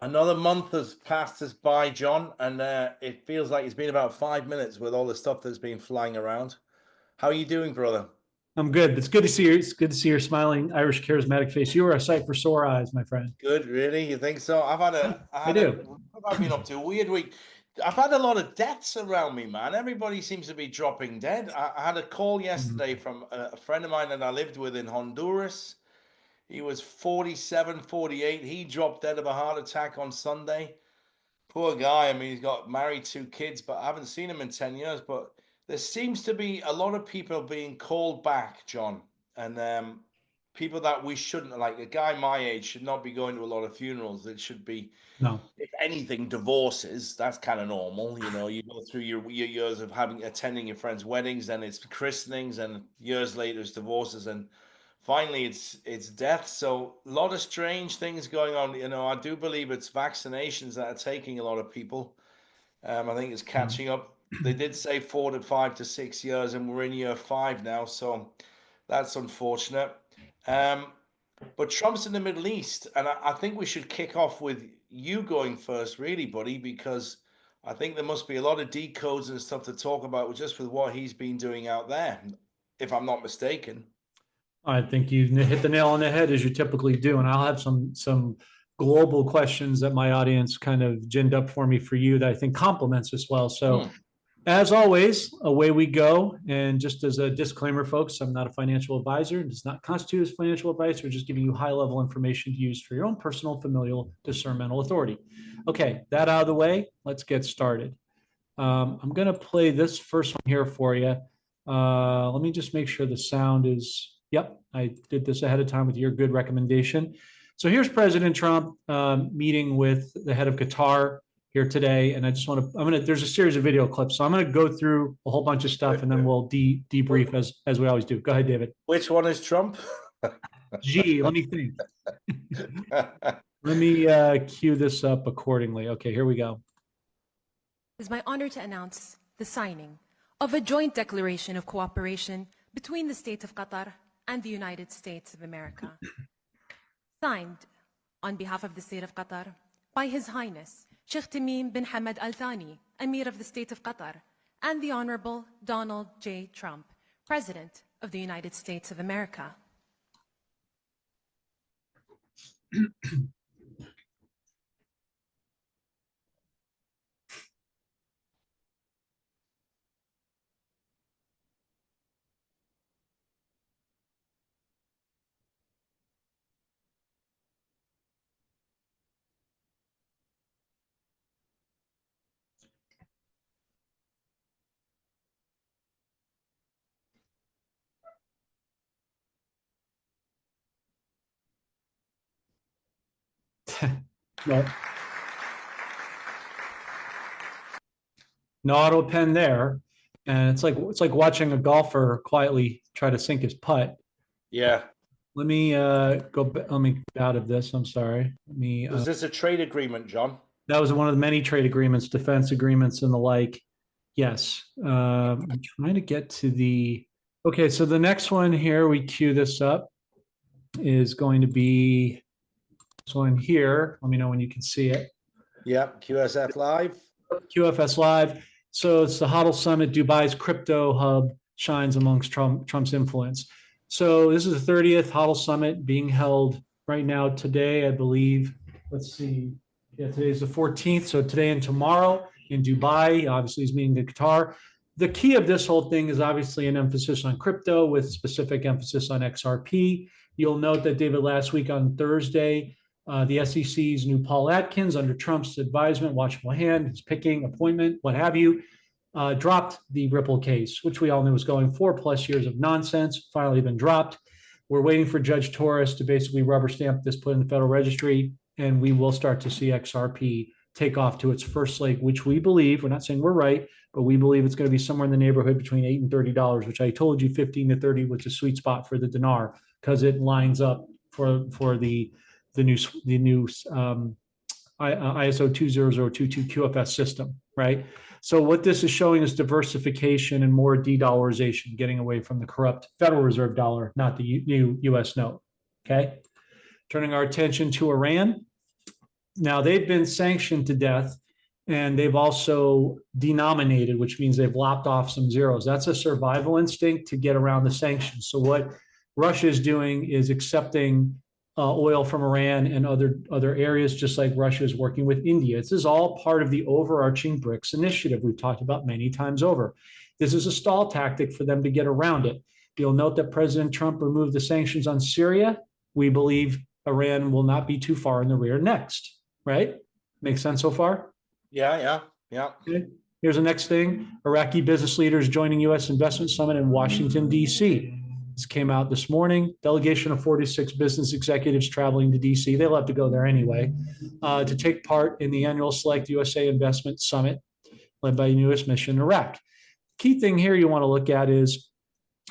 Another month has passed us by, John, and it feels like it's been about 5 minutes with all the stuff that's been flying around. How are you doing, brother? I'm good. It's good to see you. It's good to see your smiling Irish charismatic face. You are a sight for sore eyes, my friend. Good, really? You think so? I do. What have I been up to? A weird week. I've had a lot of deaths around me, man. Everybody seems to be dropping dead. I had a call yesterday from a friend of mine that I lived with in Honduras. He was 47, 48. He dropped dead of a heart attack on Sunday. Poor guy. I mean, he's got married, 2 kids, but I haven't seen him in 10 years. But there seems to be a lot of people being called back, John. And people that we shouldn't, like a guy my age, should not be going to a lot of funerals. It should be, No. if anything, divorces. That's kind of normal. You know, you go through your years of attending your friends' weddings, then it's christenings, and years later it's divorces, and finally it's death. So a lot of strange things going on. You know, I do believe it's vaccinations that are taking a lot of people. I think it's catching up. They did say 4 to 5 to 6 years, and we're in year 5 now, so that's unfortunate. But Trump's in the Middle East, and I think we should kick off with you going first, really, buddy, because I think there must be a lot of decodes and stuff to talk about just with what he's been doing out there, if I'm not mistaken. I think you hit the nail on the head as you typically do, and I'll have some global questions that my audience kind of ginned up for me for you that I think complements as well. So, as always, away we go. And just as a disclaimer, folks, I'm not a financial advisor. It does not constitute as financial advice. We're just giving you high-level information to use for your own personal, familial, discernmental authority. Okay, that out of the way, let's get started. I'm going to play this first one here for you. Let me just make sure the sound is, yep, I did this ahead of time with your good recommendation. So here's President Trump meeting with the head of Qatar here today. And I just want to, there's a series of video clips. So I'm going to go through a whole bunch of stuff and then we'll debrief as we always do. Go ahead, David. Which one is Trump? Gee, let me think. Let me cue this up accordingly. Okay, here we go. It's my honor to announce the signing of a joint declaration of cooperation between the State of Qatar and the United States of America. Signed on behalf of the State of Qatar by His Highness Sheikh Tamim bin Hamad Al Thani, Emir of the State of Qatar, and the Honorable Donald J. Trump, President of the United States of America. No auto pen there, and it's like watching a golfer quietly try to sink his putt. Yeah. Let me let me get out of this. I'm sorry. Was this a trade agreement, John? That was one of the many trade agreements, defense agreements, and the like. Yes. I'm trying to get to the. Okay, so the next one here, we cue this up, is going to be this one here. Let me know when you can see it. Yep, QSF Live. QFS Live. So it's the HODL Summit, Dubai's crypto hub shines amongst Trump's influence. So this is the 30th HODL Summit being held right now today, I believe. Let's see. Yeah, today's the 14th. So today and tomorrow in Dubai, obviously he's meeting in Qatar. The key of this whole thing is obviously an emphasis on crypto with specific emphasis on XRP. You'll note that, David, last week on Thursday, the SEC's new Paul Atkins, under Trump's advisement, watchful hand, his picking, appointment, what have you, dropped the Ripple case, which we all knew was going 4+ years of nonsense, finally been dropped. We're waiting for Judge Torres to basically rubber stamp this, put in the Federal Registry, and we will start to see XRP take off to its first leg, which we believe, we're not saying we're right, but we believe it's going to be somewhere in the neighborhood between $8 and $30, which I told you 15 to 30 was a sweet spot for the dinar because it lines up for the new ISO 20022 QFS system, right? So what this is showing is diversification and more de-dollarization, getting away from the corrupt Federal Reserve dollar, not the new U.S. note, okay? Turning our attention to Iran. Now, they've been sanctioned to death, and they've also denominated, which means they've lopped off some zeros. That's a survival instinct to get around the sanctions. So what Russia is doing is accepting oil from Iran and other areas, just like Russia is working with India. This is all part of the overarching BRICS initiative we've talked about many times over. This is a stall tactic for them to get around it. You'll note that President Trump removed the sanctions on Syria. We believe Iran will not be too far in the rear next, right? Makes sense so far? Yeah. Okay. Here's the next thing. Iraqi business leaders joining U.S. investment summit in Washington, D.C. This came out this morning. Delegation of 46 business executives traveling to D.C. They'll have to go there anyway to take part in the annual Select USA Investment Summit led by a U.S. mission in Iraq. Key thing here you want to look at is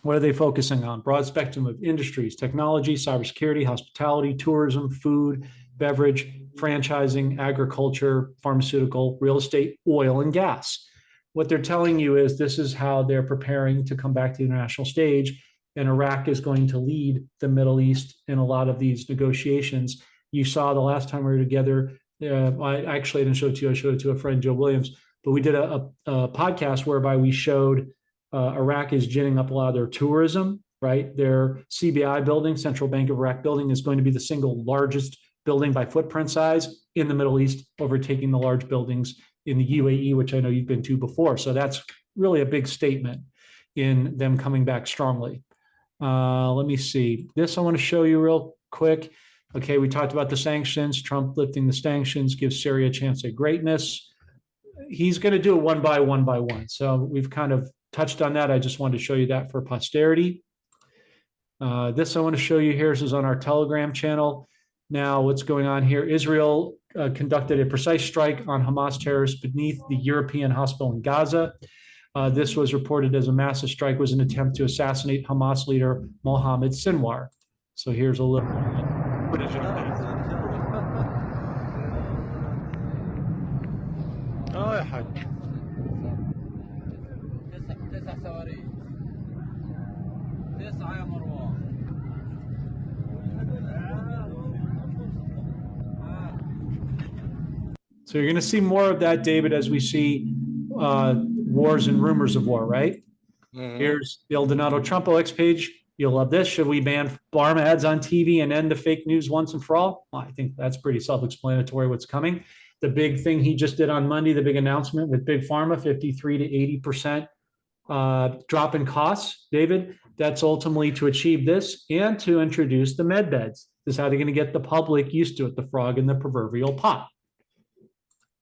what are they focusing on? Broad spectrum of industries, technology, cybersecurity, hospitality, tourism, food, beverage, franchising, agriculture, pharmaceutical, real estate, oil, and gas. What they're telling you is this is how they're preparing to come back to the international stage, and Iraq is going to lead the Middle East in a lot of these negotiations. You saw the last time we were together, I didn't show it to you, I showed it to a friend, Joe Williams, but we did a podcast whereby we showed Iraq is ginning up a lot of their tourism, right? Their CBI building, Central Bank of Iraq building, is going to be the single largest building by footprint size in the Middle East, overtaking the large buildings in the UAE, which I know you've been to before. So that's really a big statement in them coming back strongly. Let me see. This I want to show you real quick. Okay, we talked about the sanctions. Trump lifting the sanctions gives Syria a chance at greatness. He's going to do it one by one. So we've kind of touched on that. I just wanted to show you that for posterity. This I want to show you here. This is on our Telegram channel. Now, what's going on here? Israel conducted a precise strike on Hamas terrorists beneath the European hospital in Gaza. This was reported as a massive strike, was an attempt to assassinate Hamas leader Mohammed Sinwar. So here's a little footage of that. So you're going to see more of that, David, as we see wars and rumors of war, right? Mm-hmm. Here's the El Donato Trump OX page. You'll love this. Should we ban Pharma ads on TV and end the fake news once and for all? Well, I think that's pretty self-explanatory what's coming. The big thing he just did on Monday, the big announcement with Big Pharma, 53 to 80% drop in costs, David, that's ultimately to achieve this and to introduce the med beds. This is how they're going to get the public used to it, the frog in the proverbial pot.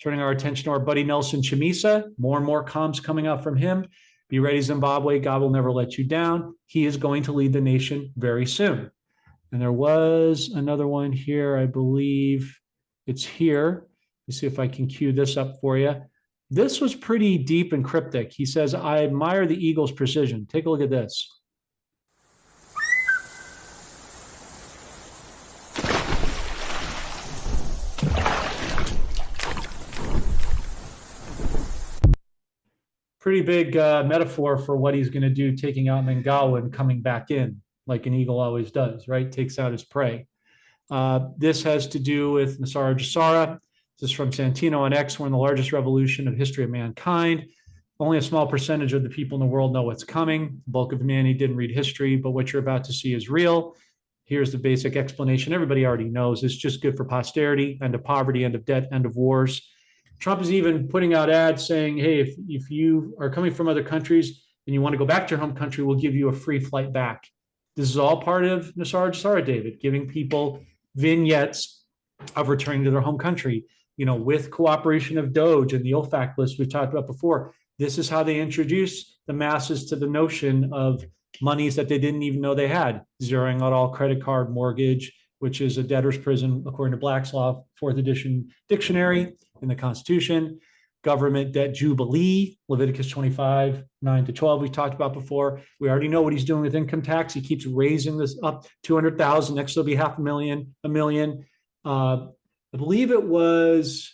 Turning our attention to our buddy Nelson Chamisa, more and more comms coming out from him. Be ready, Zimbabwe. God will never let you down. He is going to lead the nation very soon. And there was another one here. I believe it's here. Let's see if I can cue this up for you. This was pretty deep and cryptic. He says, I admire the Eagles' precision. Take a look at this. Pretty big metaphor for what he's going to do, taking out Mengawa and coming back in, like an eagle always does, right? Takes out his prey. This has to do with GESARA. This is from Santino on X. We're in the largest revolution of history of mankind. Only a small percentage of the people in the world know what's coming. The bulk of humanity didn't read history, but what you're about to see is real. Here's the basic explanation. Everybody already knows. It's just good for posterity, end of poverty, end of debt, end of wars. Trump is even putting out ads saying, hey, if you are coming from other countries and you want to go back to your home country, we'll give you a free flight back. This is all part of GESARA, David, giving people vignettes of returning to their home country, with cooperation of Doge and the OFAC list we've talked about before. This is how they introduce the masses to the notion of monies that they didn't even know they had, zeroing out all credit card, mortgage, which is a debtor's prison, according to Black's Law, 4th edition dictionary in the Constitution. Government debt jubilee, Leviticus 25, 9-12, we talked about before. We already know what he's doing with income tax. He keeps raising this up 200,000. Next, it'll be $500,000, $1 million. I believe it was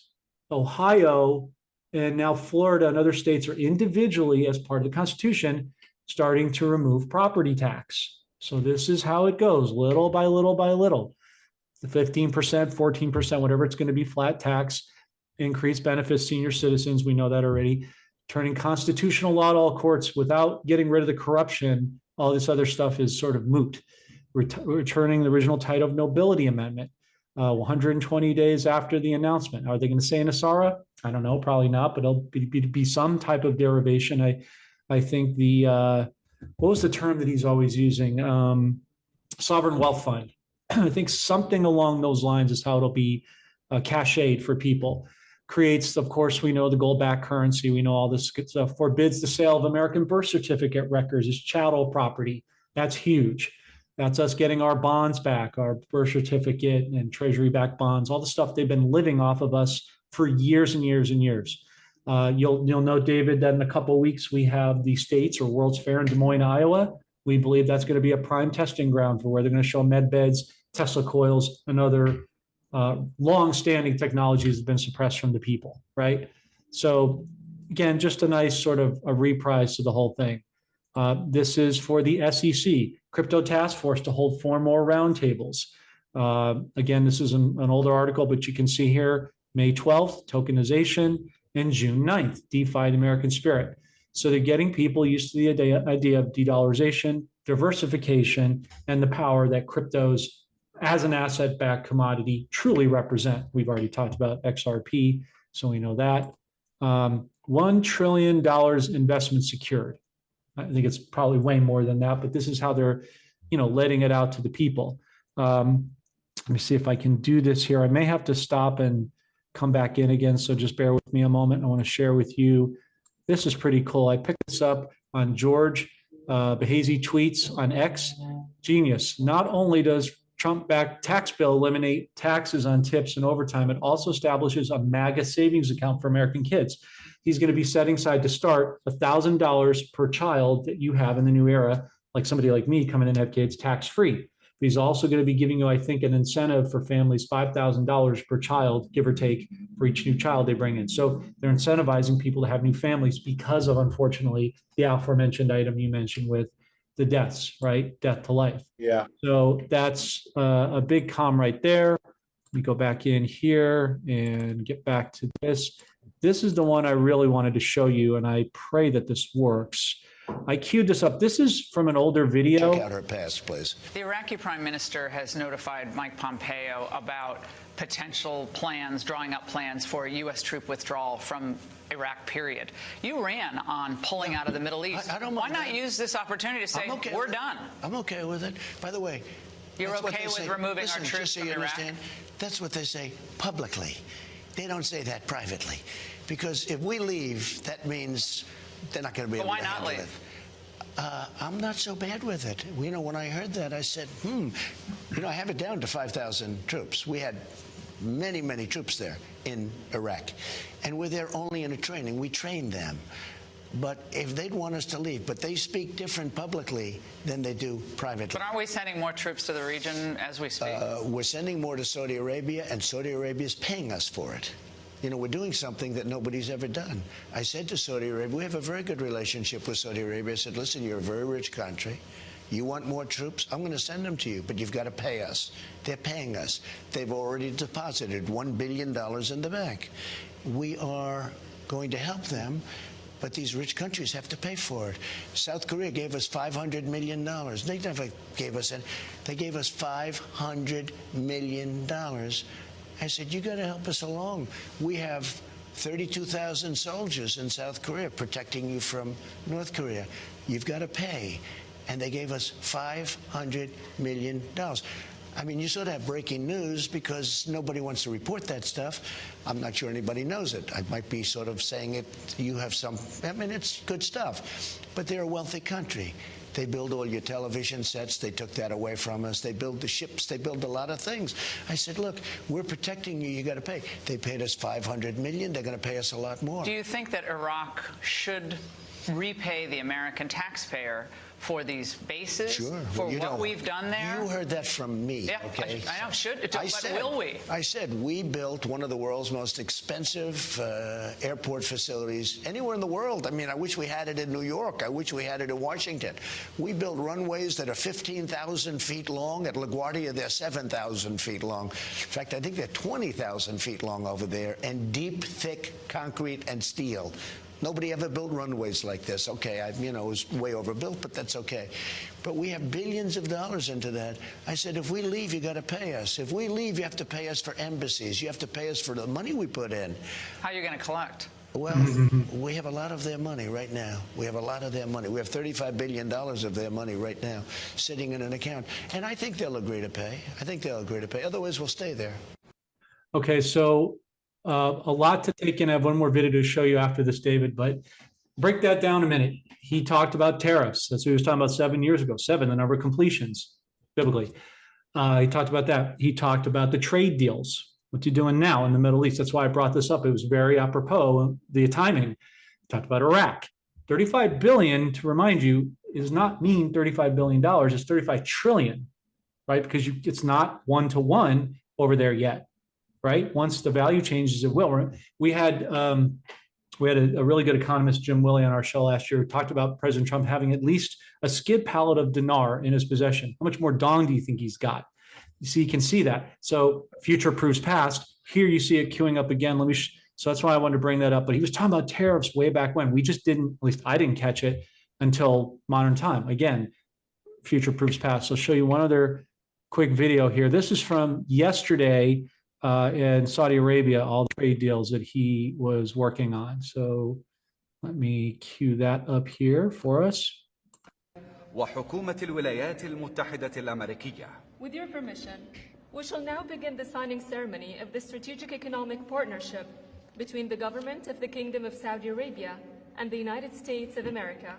Ohio and now Florida and other states are individually, as part of the Constitution, starting to remove property tax. So this is how it goes, little by little by little. 15%, 14%, whatever it's going to be, flat tax, increased benefits senior citizens. We know that already. Turning constitutional law to all courts without getting rid of the corruption, all this other stuff is sort of moot. Returning the original title of nobility amendment, 120 days after the announcement. Are they going to say GESARA? I don't know, probably not, but it'll be some type of derivation. I think what was the term that he's always using? Sovereign wealth fund. I think something along those lines is how it'll be cached for people. Creates, of course, we know the gold-backed currency. We know all this stuff. Forbids the sale of American birth certificate records as chattel property. That's huge. That's us getting our bonds back, our birth certificate and treasury-backed bonds, all the stuff they've been living off of us for years and years and years. You'll know, David, that in a couple of weeks we have the States or World's Fair in Des Moines, Iowa. We believe that's going to be a prime testing ground for where they're going to show med beds, Tesla coils, and other long-standing technologies have been suppressed from the people, right? So again, just a nice sort of a reprise to the whole thing. This is for the SEC, Crypto Task Force, to hold 4 more roundtables. Again, this is an older article, but you can see here, May 12th, tokenization, and June 9th, DeFi, the American spirit. So they're getting people used to the idea of de-dollarization, diversification, and the power that cryptos as an asset-backed commodity truly represent. We've already talked about XRP, so we know that. $1 trillion investment secured. I think it's probably way more than that, but this is how they're, letting it out to the people. Let me see if I can do this here. I may have to stop and come back in again, so just bear with me a moment. I want to share with you. This is pretty cool. I picked this up on George Behazy tweets on X. Genius. Not only does Trump-backed tax bill eliminate taxes on tips and overtime, it also establishes a MAGA savings account for American kids. He's going to be setting aside to start $1,000 per child that you have in the new era, like somebody like me coming in and have kids tax-free. But he's also going to be giving you, I think, an incentive for families, $5,000 per child, give or take, for each new child they bring in. So they're incentivizing people to have new families because of, unfortunately, the aforementioned item you mentioned with the deaths, right? Death to life. Yeah. So that's a big comm right there. Let me go back in here and get back to this. This is the one I really wanted to show you, and I pray that this works. I queued this up. This is from an older video. Check out her past, please. The Iraqi prime minister has notified Mike Pompeo about potential plans, drawing up plans for a U.S. troop withdrawal from Iraq, period. You ran on pulling out of the Middle East. I don't Why mind not that. use this opportunity to say, we're done? I'm okay with it. By the way, You're okay with removing our troops from Iraq? That's what they say publicly. They don't say that privately. Because if we leave, that means they're not going to be able to handle it. Why not leave? I'm not so bad with it. When I heard that, I said, I have it down to 5,000 troops. We had many, many troops there in Iraq. And we're there only in a training. We train them. But if they'd want us to leave, but they speak different publicly than they do privately. But aren't we sending more troops to the region as we speak? We're sending more to Saudi Arabia, and Saudi Arabia is paying us for it. We're doing something that nobody's ever done. I said to Saudi Arabia, we have a very good relationship with Saudi Arabia. I said, listen, you're a very rich country. You want more troops? I'm going to send them to you, but you've got to pay us. They're paying us. They've already deposited $1 billion in the bank. We are going to help them, but these rich countries have to pay for it. South Korea gave us $500 million. They never gave us any. They gave us $500 million. I said, you got to help us along. We have 32,000 soldiers in South Korea protecting you from North Korea. You've got to pay. And they gave us $500 million. I mean, you sort of have breaking news because nobody wants to report that stuff. I'm not sure anybody knows it. I might be sort of saying it. You have some, it's good stuff. But they're a wealthy country. They build all your television sets. They took that away from us. They build the ships. They build a lot of things. I said, look, we're protecting you. You got to pay. They paid us $500 million. They're going to pay us a lot more. Do you think that Iraq should repay the American taxpayer for these bases, Sure. for Well, what we've done there? You heard that from me, Yeah, okay? I know, will we? I said we built one of the world's most expensive airport facilities anywhere in the world. I mean, I wish we had it in New York. I wish we had it in Washington. We built runways that are 15,000 feet long. At LaGuardia, they're 7,000 feet long. In fact, I think they're 20,000 feet long over there, and deep, thick concrete and steel. Nobody ever built runways like this. Okay, it was way overbuilt, but that's okay. But we have billions of dollars into that. I said, if we leave, you got to pay us. If we leave, you have to pay us for embassies. You have to pay us for the money we put in. How are you going to collect? Well, we have a lot of their money right now. We have a lot of their money. We have $35 billion of their money right now sitting in an account. And I think they'll agree to pay. I think they'll agree to pay. Otherwise, we'll stay there. Okay, so a lot to take in. I have one more video to show you after this, David, but break that down a minute. He talked about tariffs. That's what he was talking about 7 years ago. 7, the number of completions, biblically. He talked about that. He talked about the trade deals. What you're doing now in the Middle East. That's why I brought this up. It was very apropos, the timing. He talked about Iraq. $35 billion, to remind you, does not mean $35 billion. It's $35 trillion, right? Because it's not one-to-one over there yet. Right? Once the value changes, it will. We had a really good economist, Jim Willey, on our show last year, who talked about President Trump having at least a skid pallet of dinar in his possession. How much more dong do you think he's got? You see, you can see that. So future proves past. Here you see it queuing up again. So that's why I wanted to bring that up. But he was talking about tariffs way back when. We just didn't, at least I didn't catch it until modern time. Again, future proves past. So I'll show you one other quick video here. This is from yesterday. In Saudi Arabia, all the trade deals that he was working on. So let me cue that up here for us. وحكومة الولايات المتحدة الأمريكية. With your permission, we shall now begin the signing ceremony of the Strategic Economic Partnership between the government of the Kingdom of Saudi Arabia and the United States of America.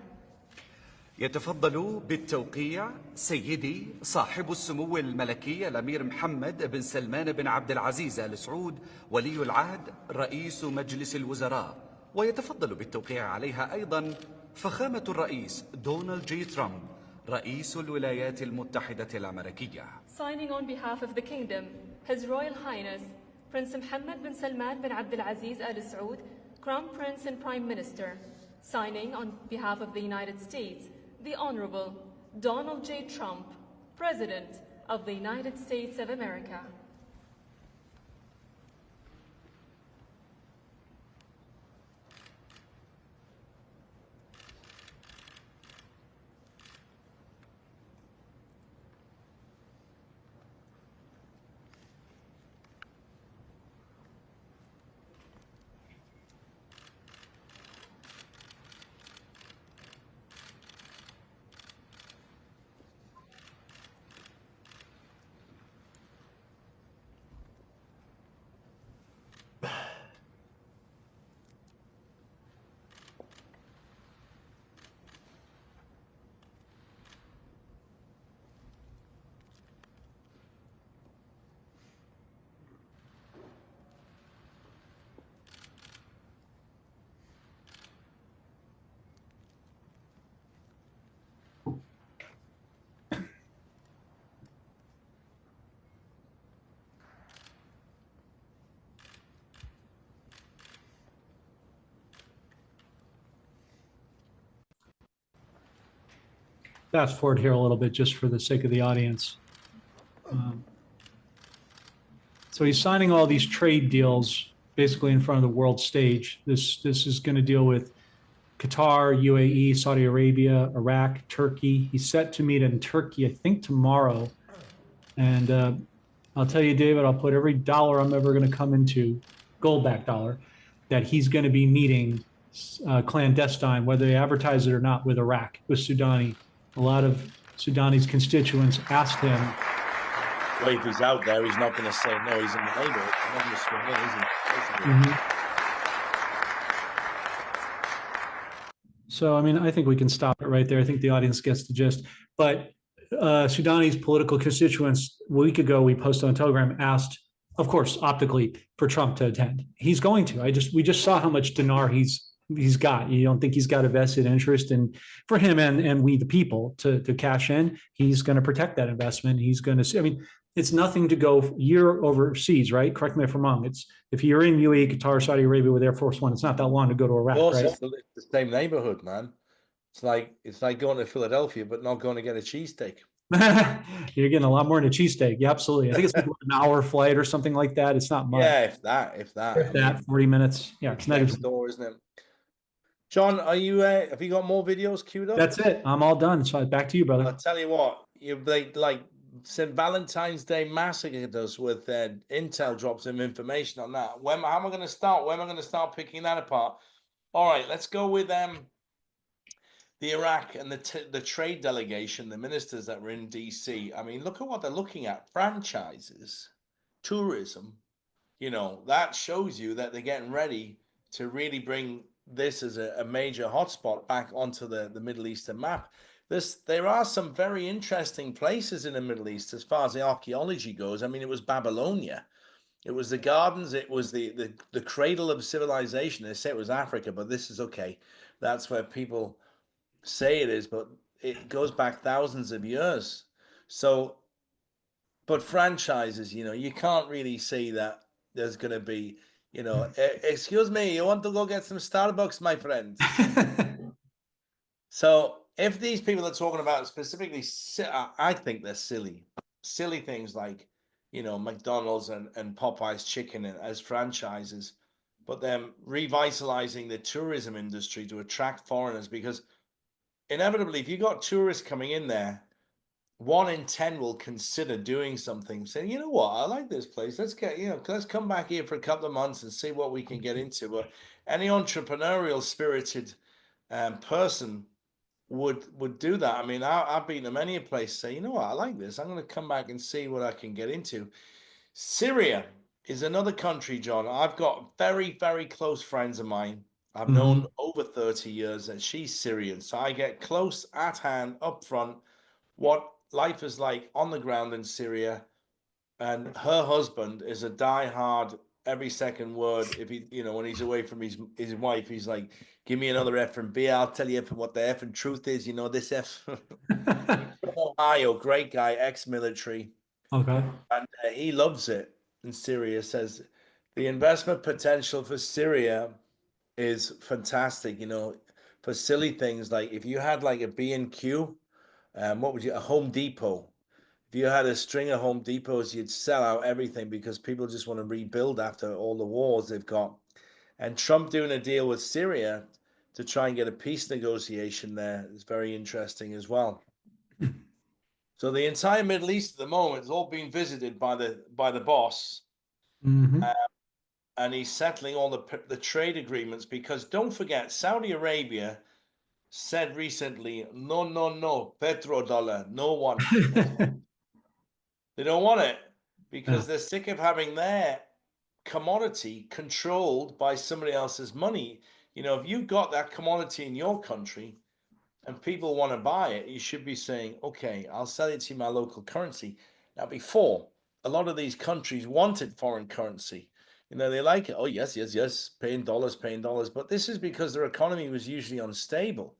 يتفضل بالتوقيع سيدي صاحب السمو الملكي الأمير محمد بن سلمان بن عبد العزيز آل سعود ولي العهد رئيس مجلس الوزراء. ويتفضل بالتوقيع عليها أيضا فخامة الرئيس دونالد جي ترامب رئيس الولايات المتحدة الأمريكية. Signing on behalf of the Kingdom, His Royal Highness Prince Mohammed bin Salman bin Abdul Aziz Al Saud, Crown Prince and Prime Minister. Signing on behalf of the United States, the Honorable Donald J. Trump, President of the United States of America. Fast forward here a little bit just for the sake of the audience. So he's signing all these trade deals basically in front of the world stage. This is going to deal with Qatar, UAE, Saudi Arabia, Iraq, Turkey. He's set to meet in Turkey, I think tomorrow. And I'll tell you, David, I'll put every dollar I'm ever going to come into, gold-backed dollar, that he's going to be meeting clandestine, whether they advertise it or not, with Iraq, with Sudani. A lot of Sudani's constituents asked him. Well, if he's out there, he's not going to say no. He's in the neighborhood. He's not going to swing in, is he? So, I mean, I think we can stop it right there. I think the audience gets the gist. But Sudani's political constituents, a week ago, we posted on Telegram, asked, of course, optically, for Trump to attend. He's going to. We just saw how much dinar he's he's got. You don't think he's got a vested interest in for him and we the people to cash in. He's going to protect that investment. He's going to. I mean, it's nothing to go year overseas, right? Correct me if I'm wrong. It's if you're in UAE, Qatar, Saudi Arabia with Air Force One, it's not that long to go to Of Iraq, course, right? it's the same neighborhood, man. It's like going to Philadelphia, but not going to get a cheesesteak. You're getting a lot more than a cheesesteak. Yeah, absolutely. I think it's like an hour flight or something like that. It's not much. Yeah, if that. If I that, mean, 40 minutes. Yeah, it's not next even. door, isn't it? John, are you? Have you got more videos queued up? That's it. I'm all done. So back to you, brother. I'll tell you what. You like St. Valentine's Day massacred us with Intel dropped some information on that. How am I going to start? When am I going to start picking that apart? All right, let's go with the Iraq and the trade delegation, the ministers that were in DC. I mean, look at what they're looking at: franchises, tourism. You know, that shows you that they're getting ready to really bring this as a major hotspot back onto the Middle Eastern map. There are some very interesting places in the Middle East as far as the archaeology goes. I mean, it was Babylonia. It was the gardens. It was the cradle of civilization. They say it was Africa, but this is okay. That's where people say it is, but it goes back thousands of years. So, but franchises, you know, you can't really say that there's going to be, you know, excuse me, you want to go get some Starbucks, my friend? So if these people are talking about specifically, I think they're silly things like, you know, McDonald's and Popeye's Chicken as franchises, but them revitalizing the tourism industry to attract foreigners, because inevitably, if you got tourists coming in there, 1 in 10 will consider doing something, saying, you know what, I like this place. Let's come back here for a couple of months and see what we can get into. But any entrepreneurial spirited person would do that. I mean, I've been to many a place, say, you know what, I like this. I'm going to come back and see what I can get into. Syria is another country, John. I've got very, very close friends of mine I've known over 30 years, and she's Syrian. So I get close at hand, up front, what life is like on the ground in Syria. And her husband is a diehard, every second word. If he, you know, when he's away from his wife, he's like, give me another F and B. I'll tell you what the F and truth is. You know, this F. Ohio, great guy, ex-military. Okay. And he loves it in Syria, says the investment potential for Syria is fantastic, you know, for silly things like if you had like a B&Q, what would you, a Home Depot. If you had a string of Home Depots, you'd sell out everything because people just want to rebuild after all the wars they've got. And Trump doing a deal with Syria to try and get a peace negotiation there is very interesting as well. So the entire Middle East at the moment is all being visited by the boss. And he's settling all the trade agreements, because don't forget, Saudi Arabia said recently, no, petrodollar, no one. They don't want it because they're sick of having their commodity controlled by somebody else's money. You know, if you've got that commodity in your country and people want to buy it, you should be saying, okay, I'll sell it to my local currency. Now, before, a lot of these countries wanted foreign currency. You know, they like it. Oh, yes, paying dollars. But this is because their economy was usually unstable.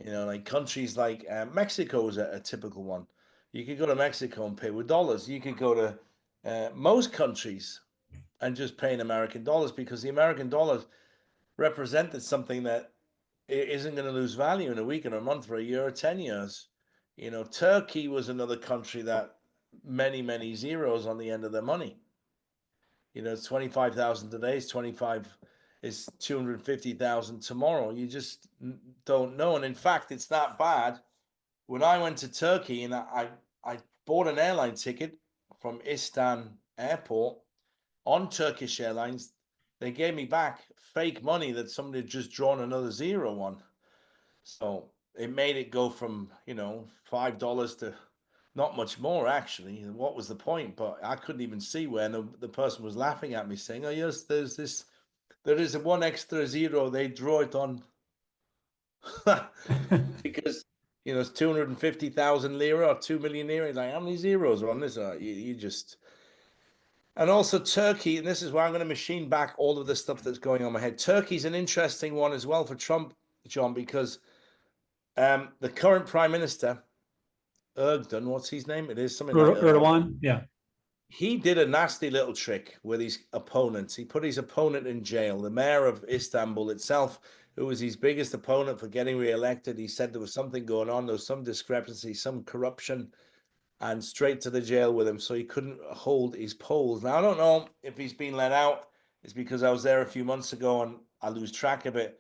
You know, like countries like Mexico is a typical one. You could go to Mexico and pay with dollars. You could go to most countries and just pay in American dollars, because the American dollars represented something that isn't going to lose value in a week, or a month, or a year, or 10 years. You know, Turkey was another country that many zeros on the end of their money. You know, it's 25,000 today, it's 250,000 tomorrow. You just don't know. And in fact, it's that bad. When I went to Turkey and I bought an airline ticket from Istanbul Airport on Turkish Airlines, they gave me back fake money that somebody had just drawn another zero on. So it made it go from, you know, $5 to not much more, actually. And what was the point? But I couldn't even see where the person was laughing at me, saying, oh, yes, there is a one extra zero. They draw it on because, you know, it's 250,000 lira or 2 million lira. Like, how many zeros are on this? You just, And also Turkey, and this is where I'm going to machine back all of the stuff that's going on in my head. Turkey's an interesting one as well for Trump, John, because the current prime minister, Erdogan, what's his name? It is something like Erdogan, yeah. He did a nasty little trick with his opponents. He put his opponent in jail. The mayor of Istanbul itself, who was his biggest opponent for getting re-elected, he said there was something going on. There was some discrepancy, some corruption, and straight to the jail with him. So he couldn't hold his polls. Now, I don't know if he's been let out. It's because I was there a few months ago and I lose track of it.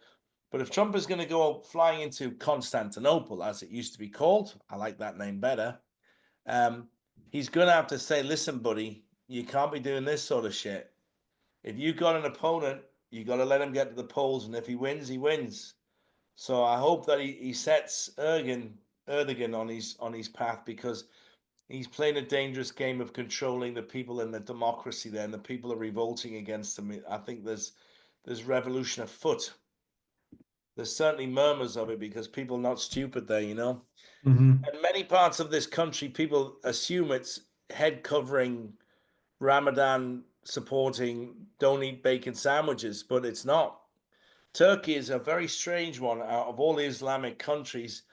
But if Trump is going to go flying into Constantinople, as it used to be called, I like that name better. He's going to have to say, listen, buddy, you can't be doing this sort of shit. If you've got an opponent, you got to let him get to the polls. And if he wins, he wins. So I hope that he sets Erdogan on his path, because he's playing a dangerous game of controlling the people and the democracy there. And the people are revolting against him. I think there's revolution afoot. There's certainly murmurs of it because people are not stupid there, you know. Mm-hmm. In many parts of this country, people assume it's head covering, Ramadan supporting, don't eat bacon sandwiches, but it's not. Turkey is a very strange one. Out of all the Islamic countries,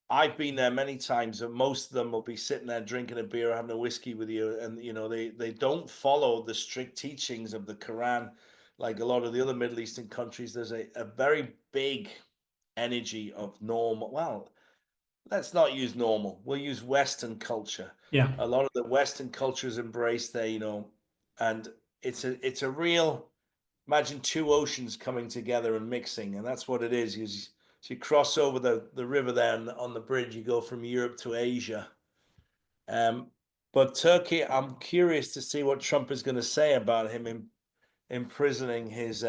I've been there many times, and most of them will be sitting there drinking a beer, having a whiskey with you, and you know they don't follow the strict teachings of the Quran like a lot of the other Middle Eastern countries. There's a very big energy of normal. Well, let's not use normal. We'll use Western culture. Yeah. A lot of the Western culture is embraced there, you know, and it's a real, imagine two oceans coming together and mixing, and that's what it is. You cross over the river there, and on the bridge you go from Europe to Asia. But Turkey, I'm curious to see what Trump is going to say about him imprisoning his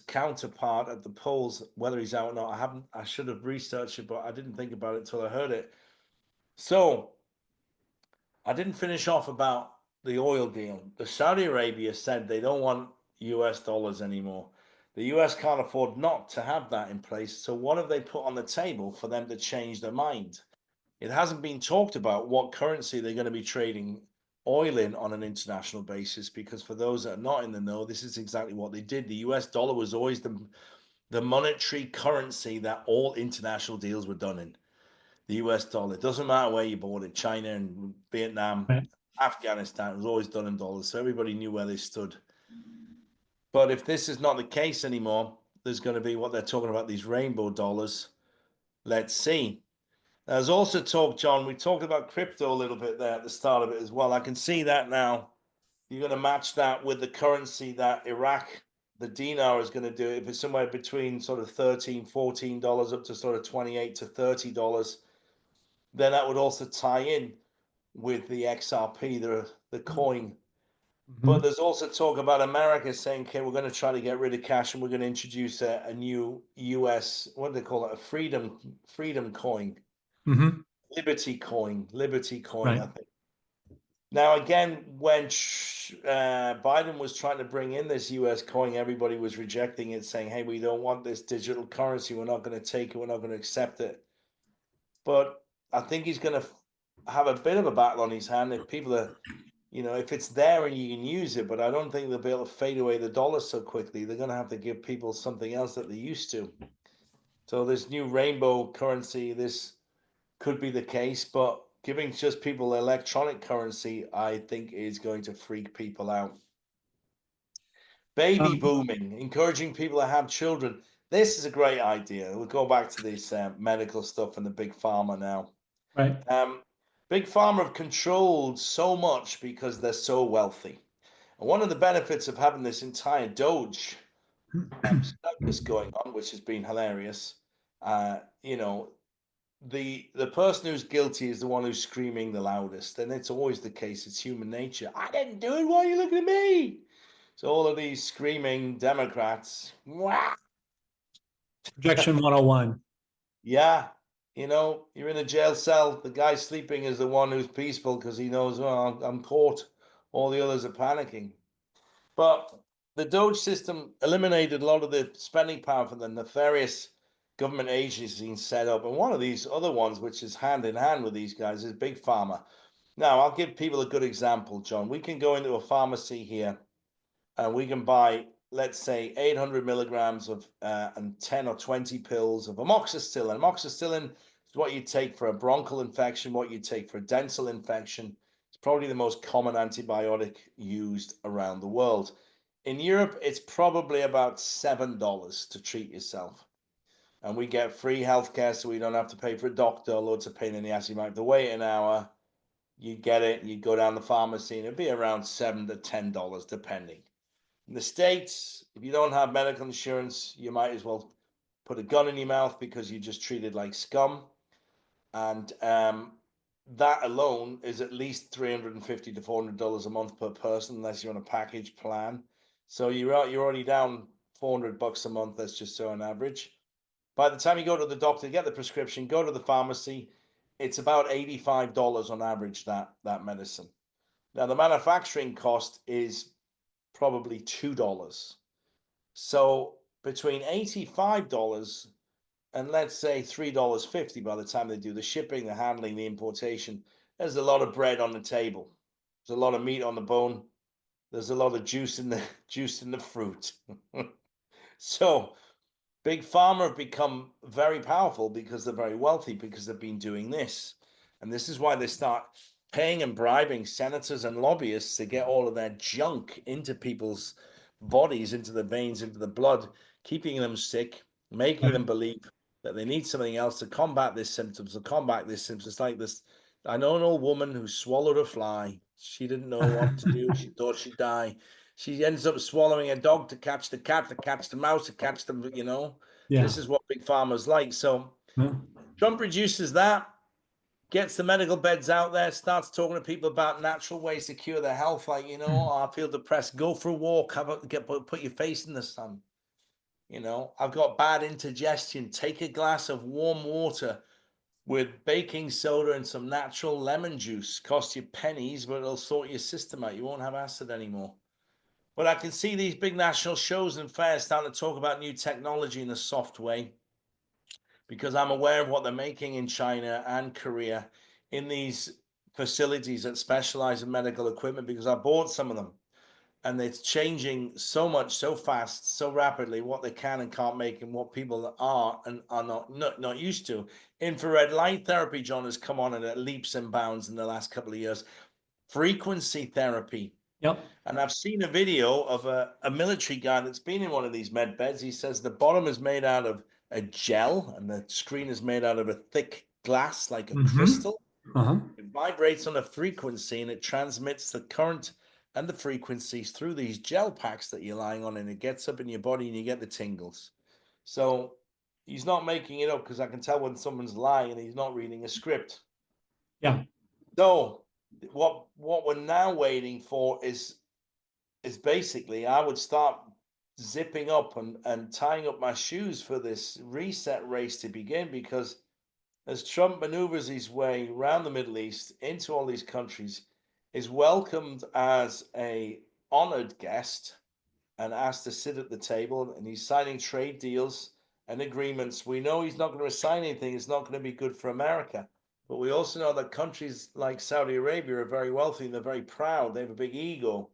counterpart at the polls, whether he's out or not. I should have researched it, but I didn't think about it till I heard it. So I didn't finish off about the oil deal. The Saudi Arabia said they don't want US dollars anymore. The US can't afford not to have that in place. So what have they put on the table for them to change their mind? It hasn't been talked about what currency they're going to be trading oil in on an international basis, because for those that are not in the know, this is exactly what they did. The US dollar was always the monetary currency that all international deals were done in. The US dollar. It doesn't matter where you bought it, China and Vietnam, Right. Afghanistan, it was always done in dollars. So everybody knew where they stood. But if this is not the case anymore, there's going to be what they're talking about, these rainbow dollars. Let's see. There's also talk, John, we talked about crypto a little bit there at the start of it as well. I can see that now. You're going to match that with the currency that Iraq, the dinar, is going to do. If it's somewhere between sort of $13, $14 up to sort of $28 to $30, then that would also tie in with the XRP, the coin. Mm-hmm. But there's also talk about America saying, okay, we're going to try to get rid of cash and we're going to introduce a new US, what do they call it? A freedom coin. Mm-hmm. Liberty coin, Right. I think. Now, again, when Biden was trying to bring in this US coin, everybody was rejecting it, saying, hey, we don't want this digital currency. We're not going to take it. We're not going to accept it. But I think he's going to have a bit of a battle on his hand if people are, you know, if it's there and you can use it. But I don't think they'll be able to fade away the dollar so quickly. They're going to have to give people something else that they used to. So this new rainbow currency, this could be the case, but giving just people electronic currency, I think, is going to freak people out. Baby booming, encouraging people to have children. This is a great idea. We'll go back to this medical stuff and the Big Pharma now. Right. Big Pharma have controlled so much because they're so wealthy. And one of the benefits of having this entire Doge circus going on, which has been hilarious, you know, the person who's guilty is the one who's screaming the loudest, and it's always the case. It's human nature. I didn't do it. Why are you looking at me? So all of these screaming Democrats, wah, Projection 101. yeah, you know, you're in a jail cell. The guy sleeping is the one who's peaceful because he knows, oh, I'm caught. All the others are panicking. But the Doge system eliminated a lot of the spending power for the nefarious government agencies set up. And one of these other ones, which is hand in hand with these guys, is Big Pharma. Now, I'll give people a good example, John. We can go into a pharmacy here and we can buy, let's say, 800 milligrams of and 10 or 20 pills of amoxicillin. Amoxicillin is what you take for a bronchial infection, what you take for a dental infection. It's probably the most common antibiotic used around the world. In Europe, it's probably about $7 to treat yourself. And we get free healthcare, so we don't have to pay for a doctor, loads of pain in the ass. You might have to wait an hour. You get it, and you go down the pharmacy, and it'd be around $7 to $10, depending. In the States, if you don't have medical insurance, you might as well put a gun in your mouth because you just treated like scum. And that alone is at least $350 to $400 a month per person, unless you're on a package plan. So you're already down $400 a month. That's just so on average. By the time you go to the doctor, get the prescription, go to the pharmacy, it's about $85 on average, that medicine. Now, the manufacturing cost is probably $2. So between $85 and let's say $3.50 by the time they do the shipping, the handling, the importation, there's a lot of bread on the table. There's a lot of meat on the bone. There's a lot of juice in the fruit. So Big Pharma have become very powerful because they're very wealthy, because they've been doing this. And this is why they start paying and bribing senators and lobbyists to get all of their junk into people's bodies, into the veins, into the blood, keeping them sick, making them believe that they need something else to combat these symptoms, to combat these symptoms. It's like this. I know an old woman who swallowed a fly. She didn't know what to do. She thought she'd die. She ends up swallowing a dog to catch the cat, to catch the mouse, to catch them, Yeah. This is what Big Pharma's like. So Yeah. Trump reduces that, gets the medical beds out there, starts talking to people about natural ways to cure their health. Like, I feel depressed. Go for a walk. Put your face in the sun. I've got bad indigestion. Take a glass of warm water with baking soda and some natural lemon juice. Cost you pennies, but it'll sort your system out. You won't have acid anymore. But I can see these big national shows and fairs starting to talk about new technology in a soft way, because I'm aware of what they're making in China and Korea in these facilities that specialize in medical equipment, because I bought some of them. And it's changing so much, so fast, so rapidly, what they can and can't make, and what people are and are not used to. Infrared light therapy, John, has come on at leaps and bounds in the last couple of years. Frequency therapy. Yep. And I've seen a video of a military guy that's been in one of these med beds. He says the bottom is made out of a gel and the screen is made out of a thick glass, like a crystal. It vibrates on a frequency and it transmits the current and the frequencies through these gel packs that you're lying on, and it gets up in your body and you get the tingles. So he's not making it up, because I can tell when someone's lying and he's not reading a script. Yeah. So what we're now waiting for is basically, I would start zipping up and tying up my shoes for this reset race to begin, because as Trump maneuvers his way around the Middle East into all these countries, is welcomed as a honored guest and asked to sit at the table, and he's signing trade deals and agreements. We know he's not going to sign anything. It's not going to be good for America. But we also know that countries like Saudi Arabia are very wealthy and they're very proud. They have a big ego.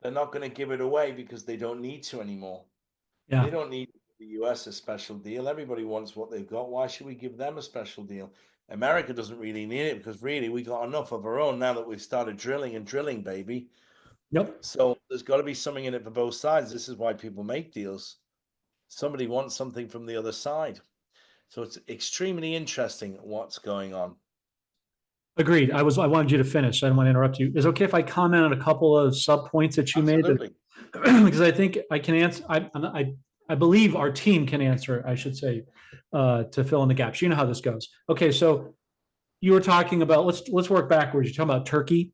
They're not going to give it away because they don't need to anymore. Yeah. They don't need the US a special deal. Everybody wants what they've got. Why should we give them a special deal? America doesn't really need it, because really we got enough of our own now that we've started drilling, baby. Yep. So there's got to be something in it for both sides. This is why people make deals. Somebody wants something from the other side. So it's extremely interesting what's going on. Agreed. I wanted you to finish. I didn't want to interrupt you. Is it okay if I comment on a couple of sub points that you made? Because I think I can answer. I believe our team can answer, I should say, to fill in the gaps. You know how this goes. Okay, so you were talking about, let's work backwards. You're talking about Turkey.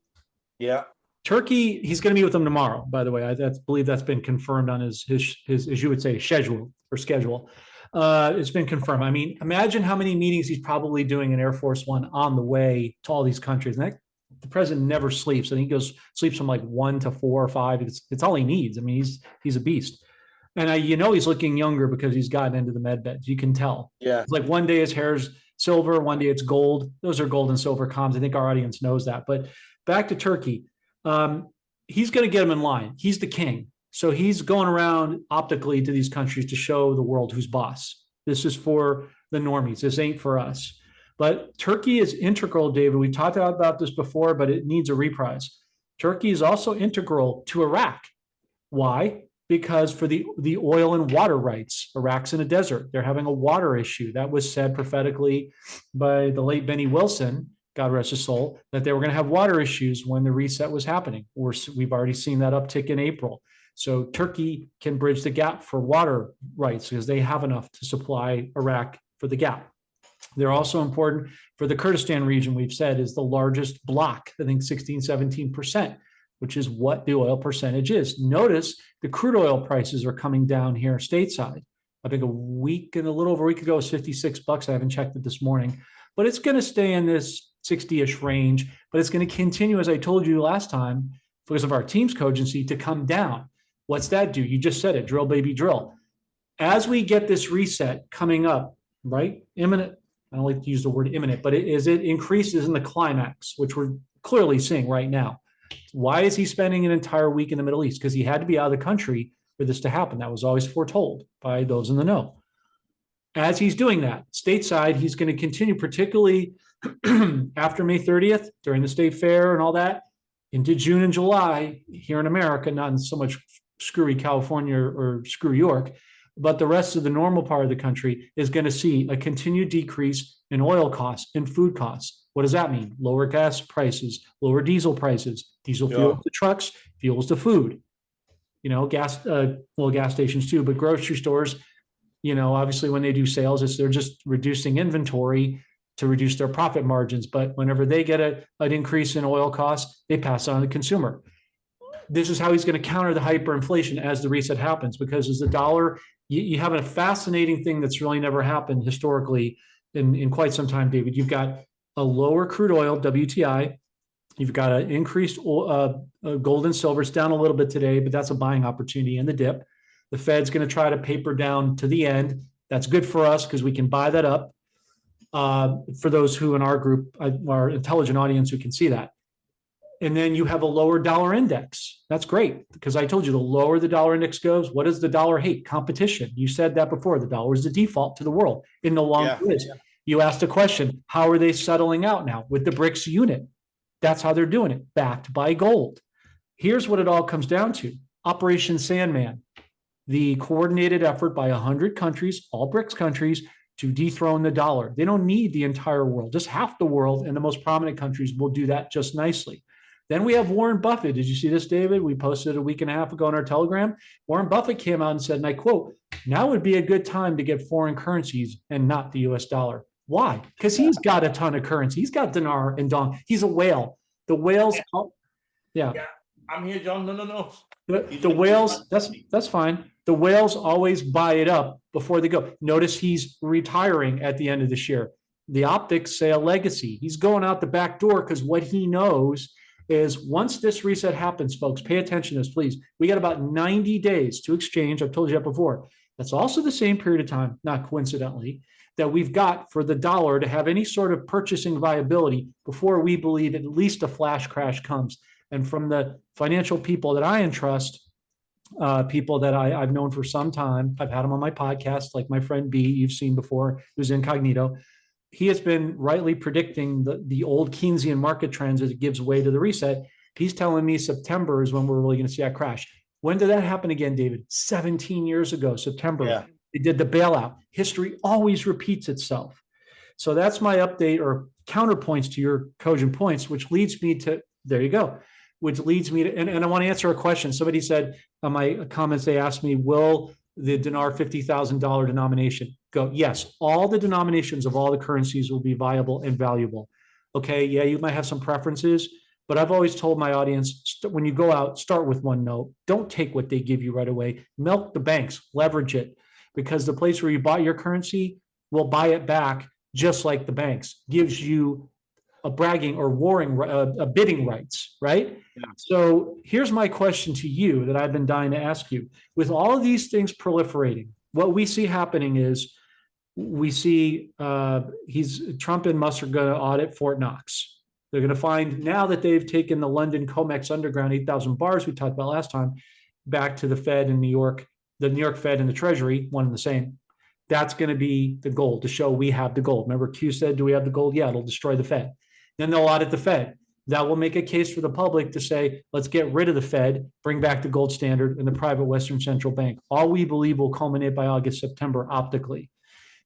Yeah. Turkey, he's going to meet with them tomorrow, by the way. I believe that's been confirmed on his as you would say, schedule. It's been confirmed. I mean, imagine how many meetings he's probably doing in Air Force One on the way to all these countries. And the president never sleeps, and he sleeps from like 1 to 4 or 5. It's all he needs. I mean, he's a beast. And he's looking younger because he's gotten into the med beds. You can tell. Yeah. It's like one day his hair's silver, one day it's gold. Those are gold and silver comms. I think our audience knows that. But back to Turkey. He's going to get him in line. He's the king. So he's going around optically to these countries to show the world who's boss. This is for the normies. This ain't for us. But Turkey is integral, David. We talked about this before, but it needs a reprise. Turkey is also integral to Iraq. Why? Because for the oil and water rights, Iraq's in a desert. They're having a water issue. That was said prophetically by the late Benny Wilson, God rest his soul, that they were going to have water issues when the reset was happening. We've already seen that uptick in April. So Turkey can bridge the gap for water rights because they have enough to supply Iraq for the gap. They're also important for the Kurdistan region, we've said, is the largest block, I think 16, 17%, which is what the oil percentage is. Notice the crude oil prices are coming down here stateside. I think a little over a week ago, it was $56. I haven't checked it this morning, but it's going to stay in this 60-ish range, but it's going to continue, as I told you last time, because of our team's cogency, to come down. What's that do? You just said it, drill, baby, drill. As we get this reset coming up, right, imminent, I don't like to use the word imminent, but it increases in the climax, which we're clearly seeing right now. Why is he spending an entire week in the Middle East? Because he had to be out of the country for this to happen. That was always foretold by those in the know. As he's doing that, stateside, he's going to continue, particularly after May 30th, during the state fair and all that, into June and July here in America, not in so much screwy California or screw York, but the rest of the normal part of the country is going to see a continued decrease in oil costs and food costs. What does that mean? Lower gas prices, lower diesel prices, diesel fuel to trucks, fuels to food. You know, gas stations too, but grocery stores, you know, obviously when they do sales, they're just reducing inventory to reduce their profit margins. But whenever they get an increase in oil costs, they pass it on to the consumer. This is how he's going to counter the hyperinflation as the reset happens, because as the dollar, you have a fascinating thing that's really never happened historically in quite some time, David. You've got a lower crude oil, WTI. You've got an increased gold and silver. It's down a little bit today, but that's a buying opportunity in the dip. The Fed's going to try to paper down to the end. That's good for us because we can buy that up. For those who in our group, our intelligent audience who can see that. And then you have a lower dollar index. That's great because I told you the lower the dollar index goes, what does the dollar hate? Competition. You said that before. The dollar is the default to the world. It no longer is. Yeah. You asked a question, how are they settling out now with the BRICS unit? That's how they're doing it, backed by gold. Here's what it all comes down to. Operation Sandman, the coordinated effort by 100 countries, all BRICS countries, to dethrone the dollar. They don't need the entire world. Just half the world and the most prominent countries will do that just nicely. Then we have Warren Buffett. Did you see this, David? We posted a week and a half ago on our Telegram. Warren Buffett came out and said, and I quote, now would be a good time to get foreign currencies and not the US dollar. Why? Because he's got a ton of currency. He's got dinar and dong. He's a whale. The whales, yeah. I'm here, John. No. The whales, that's fine. The whales always buy it up before they go. Notice he's retiring at the end of this year. The optics say a legacy. He's going out the back door because what he knows is once this reset happens, folks, pay attention to this, please. We got about 90 days to exchange. I've told you that before. That's also the same period of time, not coincidentally, that we've got for the dollar to have any sort of purchasing viability before we believe at least a flash crash comes. And from the financial people that I entrust, people that I've known for some time, I've had them on my podcast, like my friend B, you've seen before, who's incognito. He has been rightly predicting the old Keynesian market trends as it gives way to the reset. He's telling me September is when we're really going to see that crash. When did that happen again, David? 17 years ago, September. Yeah. They did the bailout. History always repeats itself. So that's my update or counterpoints to your cogent points, which leads me to, there you go, which leads me to, and I want to answer a question. Somebody said on my comments, they asked me, will the dinar $50,000 denomination go? Yes, all the denominations of all the currencies will be viable and valuable. Okay, yeah, you might have some preferences, but I've always told my audience, when you go out, start with one note. Don't take what they give you right away. Milk the banks, leverage it, because the place where you buy your currency will buy it back just like the banks. Gives you a bragging or a bidding rights, right? Yeah. So here's my question to you that I've been dying to ask you. With all of these things proliferating, what we see happening is we see Trump and Musk are going to audit Fort Knox. They're going to find, now that they've taken the London COMEX underground 8,000 bars we talked about last time back to the Fed in New York, the New York Fed and the Treasury, one and the same. That's going to be the goal, to show we have the gold. Remember, Q said, do we have the gold? Yeah, it'll destroy the Fed. Then they'll audit the Fed. That will make a case for the public to say, let's get rid of the Fed, bring back the gold standard and the private Western Central Bank. All we believe will culminate by August, September optically.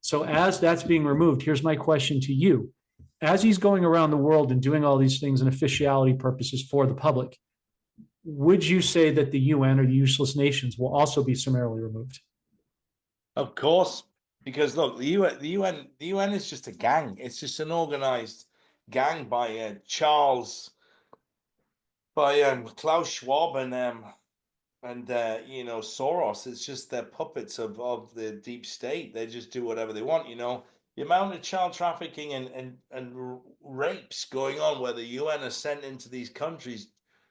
So as that's being removed, here's my question to you. As he's going around the world and doing all these things in officiality purposes for the public, would you say that the UN or the useless nations will also be summarily removed? Of course, because look, the UN is just a gang. It's just an organized gang by Klaus Schwab and Soros. It's just they're puppets of the deep state. They just do whatever they want. The amount of child trafficking and rapes going on where the UN are sent into these countries,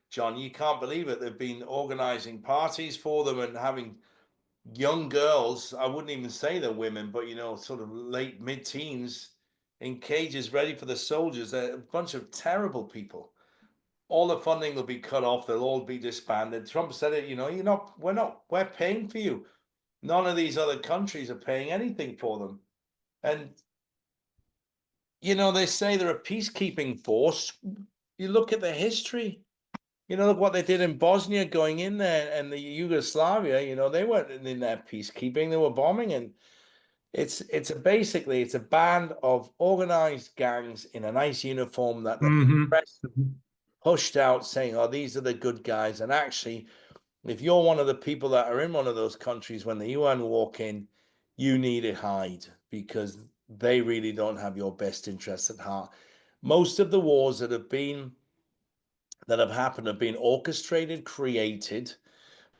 John, you can't believe it. They've been organizing parties for them and having young girls, I wouldn't even say they're women, but sort of late mid-teens in cages ready for the soldiers. They're a bunch of terrible people. All the funding will be cut off. They'll all be disbanded. Trump said it, we're paying for you. None of these other countries are paying anything for them. And, they say they're a peacekeeping force. You look at the history, look what they did in Bosnia going in there and the Yugoslavia, they weren't in there peacekeeping. They were bombing. And it's basically a band of organized gangs in a nice uniform that the press pushed out saying, oh, these are the good guys. And actually, if you're one of the people that are in one of those countries, when the UN walk in, you need to hide because they really don't have your best interests at heart. Most of the wars that have happened have been orchestrated, created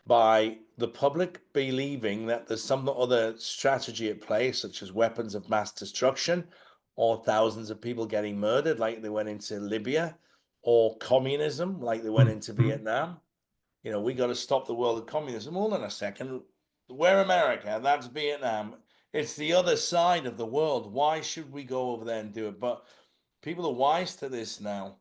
by the public believing that there's some other strategy at play, such as weapons of mass destruction or thousands of people getting murdered like they went into Libya, or communism like they went into Vietnam. We got to stop the world of communism. Hold on a second. We're America, that's Vietnam. It's the other side of the world. Why should we go over there and do it? But people are wise to this now.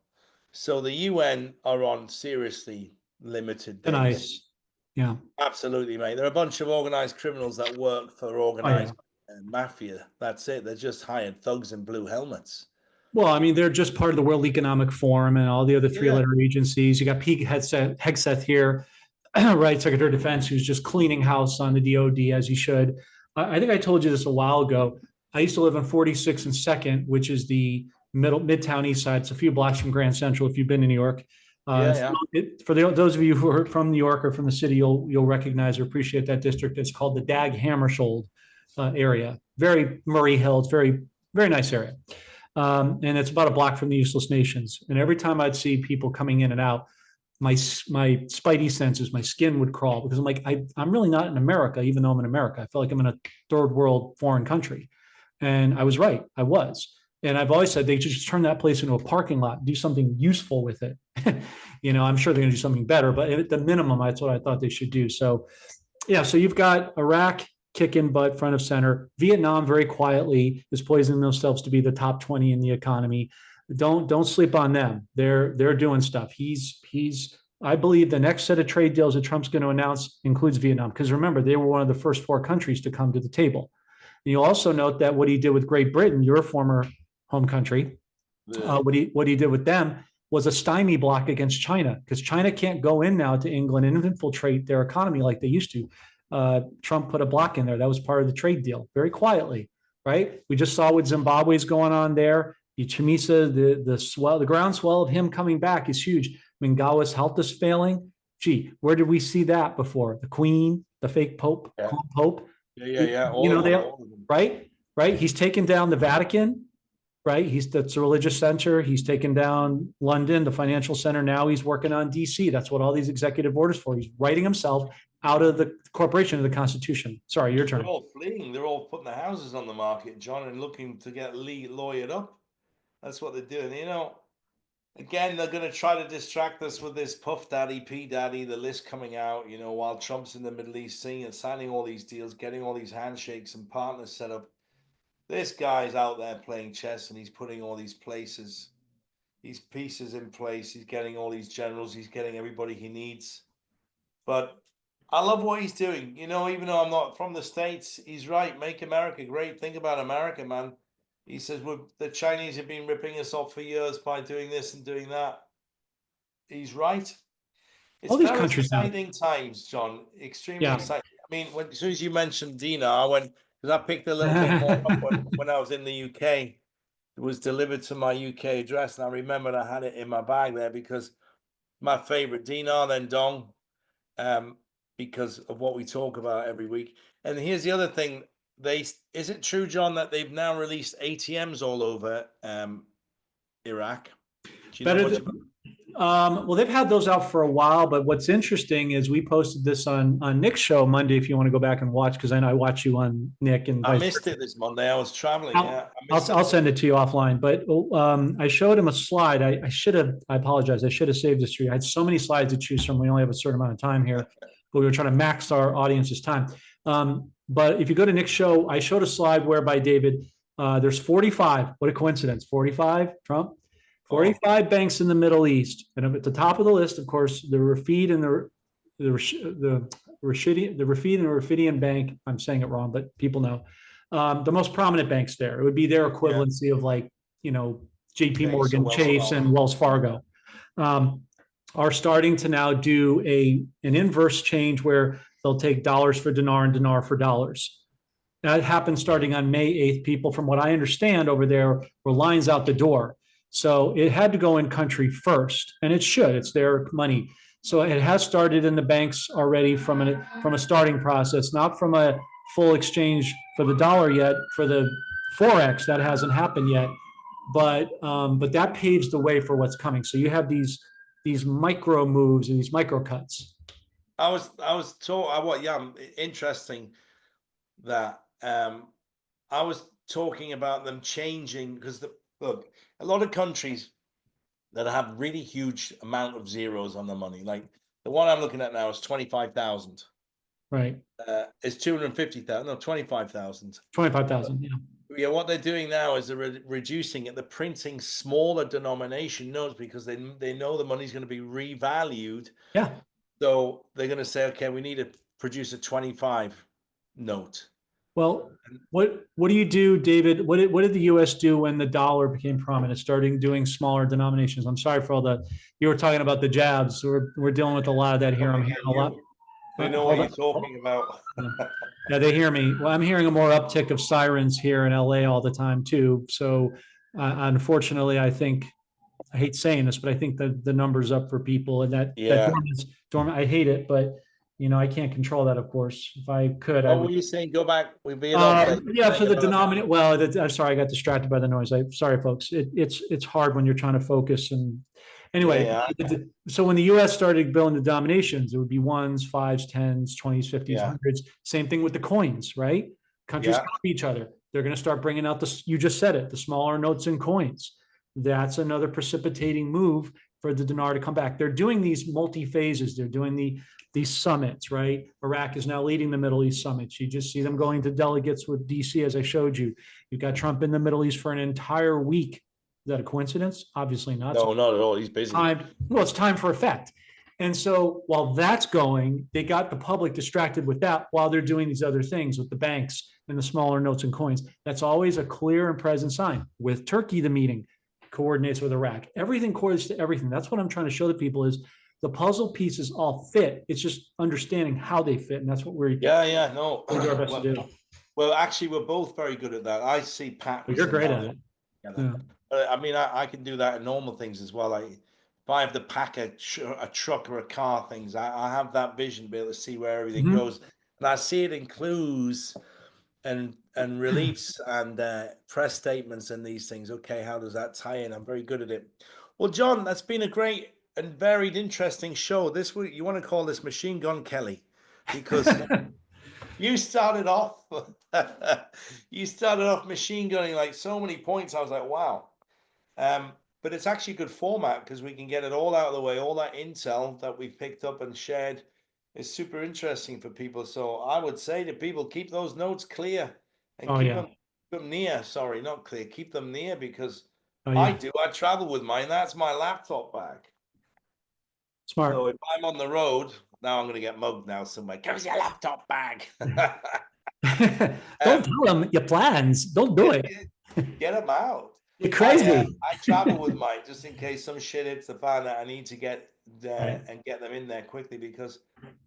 So the UN are on seriously limited days. Nice. Yeah. Absolutely, mate. They're a bunch of organized criminals that work for organized mafia. That's it. They're just hired thugs in blue helmets. Well, I mean, they're just part of the World Economic Forum and all the other three-letter agencies. You got Pete Hegseth here, right, Secretary of Defense, who's just cleaning house on the DOD as he should. I think I told you this a while ago. I used to live on 46th and 2nd, which is the Midtown East Side. It's a few blocks from Grand Central if you've been to New York. For those of you who are from New York or from the city, you'll recognize or appreciate that district. It's called the Dag Hammarskjöld area. Very Murray Hill. It's very, very nice area. And it's about a block from the useless nations. And every time I'd see people coming in and out, my spidey senses, my skin would crawl because I'm like, I'm really not in America, even though I'm in America. I feel like I'm in a third world foreign country. And I was right. I was. And I've always said they should just turn that place into a parking lot, do something useful with it. I'm sure they're going to do something better, but at the minimum, that's what I thought they should do. So, yeah, so you've got Iraq kicking butt front of center. Vietnam very quietly is poisoning themselves to be the top 20 in the economy. Don't sleep on them. They're doing stuff. I believe the next set of trade deals that Trump's going to announce includes Vietnam, because remember, they were one of the first 4 countries to come to the table. And you'll also note that what he did with Great Britain, your former home country, what he did with them was a stymie block against China, because China can't go in now to England and infiltrate their economy like they used to. Trump put a block in there. That was part of the trade deal, very quietly, right? We just saw what Zimbabwe's going on there. Chamisa, the groundswell of him coming back is huge. Mingawa's health is failing. Gee, where did we see that before? The Queen, the fake Pope, Pope. Yeah. Right. He's taken down the Vatican. Right. That's a religious center. He's taken down London, the financial center. Now he's working on DC. That's what all these executive orders for. He's writing himself out of the corporation of the Constitution. Sorry, your turn. They're all fleeing. They're all putting their houses on the market, John, and looking to get lawyered up. That's what they're doing. Again, they're going to try to distract us with this Puff Daddy, P Daddy, the list coming out, while Trump's in the Middle East signing all these deals, getting all these handshakes and partners set up. this guy's out there playing chess, and he's putting all these pieces in place. He's getting all these generals. He's getting everybody he needs. But I love what he's doing. You know, even though I'm not from the States, he's right. Make America great. Think about America, man. He says the Chinese have been ripping us off for years by doing this and doing that. He's right. It's All these very countries have. exciting times, John. Extremely Yeah. exciting. I mean, as soon as you mentioned Dina, I went, because I picked a little bit more up when I was in the UK. It was delivered to my UK address, and I remembered I had it in my bag there because my favorite dinar, then dong, because of what we talk about every week. And here's the other thing: is it true, John, that they've now released ATMs all over Iraq? Do you know much about? Well, they've had those out for a while, but what's interesting is we posted this on Nick's show Monday. If you want to go back and watch, because I know I watch you on Nick, and I missed it this Monday. I was traveling. I'll send it to you offline. But I showed him a slide. I should have. I apologize. I should have saved this for you. I had so many slides to choose from. We only have a certain amount of time here, but we were trying to max our audience's time. But if you go to Nick's show, I showed a slide whereby David, there's 45. What a coincidence! 45, Trump. 45 banks in the Middle East, and at the top of the list, of course, the Rafid and the Rafidian Bank. I'm saying it wrong, but people know the most prominent banks there. It would be their equivalency of like J.P. Morgan, Chase, and Wells Fargo. Are starting to now do an inverse change where they'll take dollars for dinar and dinar for dollars. That happened starting on May 8th. People, from what I understand over there, were lines out the door. So it had to go in country first, and it should. It's their money. So it has started in the banks already from a starting process, not from a full exchange for the dollar yet. For the Forex, that hasn't happened yet, but that paves the way for what's coming. So you have these micro moves and these micro cuts. I was told. Interesting that I was talking about them changing because look, a lot of countries that have really huge amount of zeros on the money, like the one I'm looking at now is 25,000. Right. It's 250,000. No, 25,000. 25,000. Yeah. Yeah. What they're doing now is they're reducing it. They're printing smaller denomination notes because they know the money's going to be revalued. Yeah. So they're going to say, okay, we need to produce a 25 note. Well, what do you do, David? What did the U.S. do when the dollar became prominent, starting doing smaller denominations? I'm sorry for all you were talking about the jabs. We're dealing with a lot of that here. I'm hearing a lot. They know what you're talking about. Yeah, they hear me. Well, I'm hearing a more uptick of sirens here in LA all the time too. So unfortunately, I hate saying this, but I think that the number's up for people, and that dormant. I hate it, but I can't control that, of course. If I could, what were you saying? Go back. For the denominator. Well, I'm sorry, I got distracted by the noise. Sorry, folks. It's hard when you're trying to focus. And anyway, so when the U.S. started building the denominations, it would be ones, fives, tens, 20s, 50s, 100s. Same thing with the coins, right? Countries copy each other. They're going to start bringing out you just said it, the smaller notes and coins. That's another precipitating move for the dinar to come back. They're doing these multi-phases. They're doing these summits, right? Iraq is now leading the Middle East summits. You just see them going to delegates with DC, as I showed you. You've got Trump in the Middle East for an entire week. Is that a coincidence? Obviously not. No, not at all. He's busy. It's time for effect. And so while that's going, they got the public distracted with that while they're doing these other things with the banks and the smaller notes and coins. That's always a clear and present sign. With Turkey, the meeting coordinates with Iraq. Everything coordinates to everything. That's what I'm trying to show the people is the puzzle pieces all fit. It's just understanding how they fit, and that's what we're do our best to do. Well, actually, we're both very good at that. I see patterns. You're great at it. Yeah. I mean, I can do that in normal things as well. Like if I have to pack a truck or a car, things I have that vision to be able to see where everything goes, and I see it in clues and reliefs and press statements and these things. Okay, how does that tie in? I'm very good at it. Well, John, that's been a great and varied, interesting show. This week, you want to call this Machine Gun Kelly, because you started off machine gunning like so many points. I was like, wow. But it's actually a good format because we can get it all out of the way. All that intel that we've picked up and shared is super interesting for people. So I would say to people, keep those notes clear and them near. Sorry, not clear. Keep them near because Oh, I yeah. do. I travel with mine. That's my laptop bag. Smart. So if I'm on the road, now I'm going to get mugged now somewhere. Give us your laptop bag. Don't tell them your plans. Don't do it. Get them out. You're crazy. I travel with mine just in case some shit hits the fan that I need to get there Right. and get them in there quickly because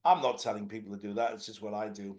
I'm not telling people to do that. It's just what I do.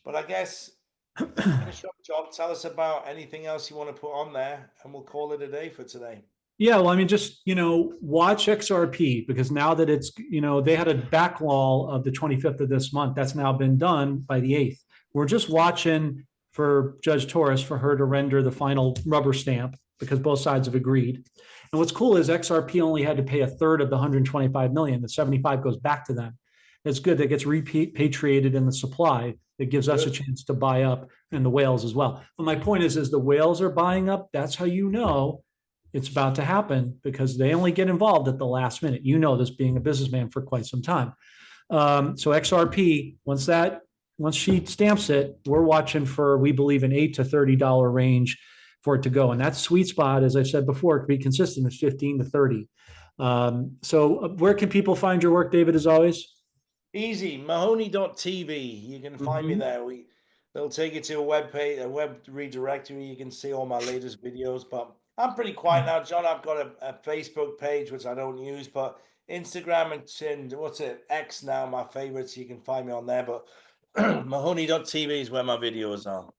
But I guess finish up, John. Tell us about anything else you want to put on there, and we'll call it a day for today. Yeah, well, I mean, just, watch XRP because now that it's, they had a back wall of the 25th of this month. That's now been done by the 8th. We're just watching for Judge Torres for her to render the final rubber stamp because both sides have agreed. And what's cool is XRP only had to pay a third of the 125 million. The 75 goes back to them. It's good. That gets repatriated in the supply. It gives us a chance to buy up and the whales as well. But my point is the whales are buying up. That's how you know it's about to happen because they only get involved at the last minute. You know this being a businessman for quite some time. So XRP, once she stamps it, we're watching for, we believe, an $8 to $30 range for it to go. And that sweet spot, as I said before, to be consistent is 15 to 30. So where can people find your work, David, as always? Easy, Mahoney.tv. You can find me there. They'll take you to a web page, a web redirectory. You can see all my latest videos. But I'm pretty quiet now, John. I've got a Facebook page which I don't use, but Instagram and what's it, X now, my favorites. You can find me on there. But Mahoney.tv is where my videos are.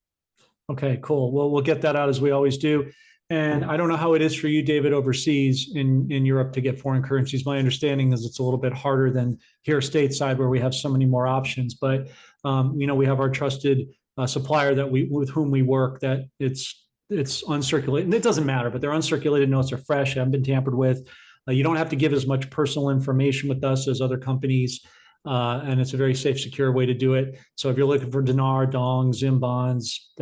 Okay, cool. Well, we'll get that out as we always do. And I don't know how it is for you, David, overseas in Europe to get foreign currencies. My understanding is it's a little bit harder than here stateside where we have so many more options. But, we have our trusted supplier with whom we work that it's uncirculated. And it doesn't matter, but they're uncirculated notes are fresh, haven't been tampered with. You don't have to give as much personal information with us as other companies. And it's a very safe, secure way to do it. So if you're looking for dinar, dong, zim bonds,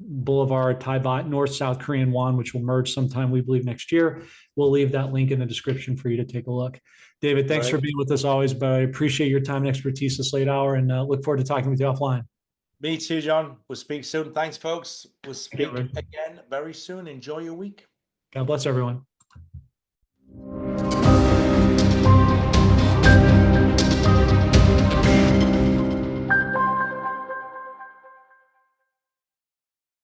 Boulevard, Thai baht, North South Korean won, which will merge sometime, we believe, next year. We'll leave that link in the description for you to take a look. David, thanks for being with us always, but I appreciate your time and expertise this late hour and look forward to talking with you offline. Me too, John. We'll speak soon. Thanks, folks. We'll speak again very soon. Enjoy your week. God bless everyone.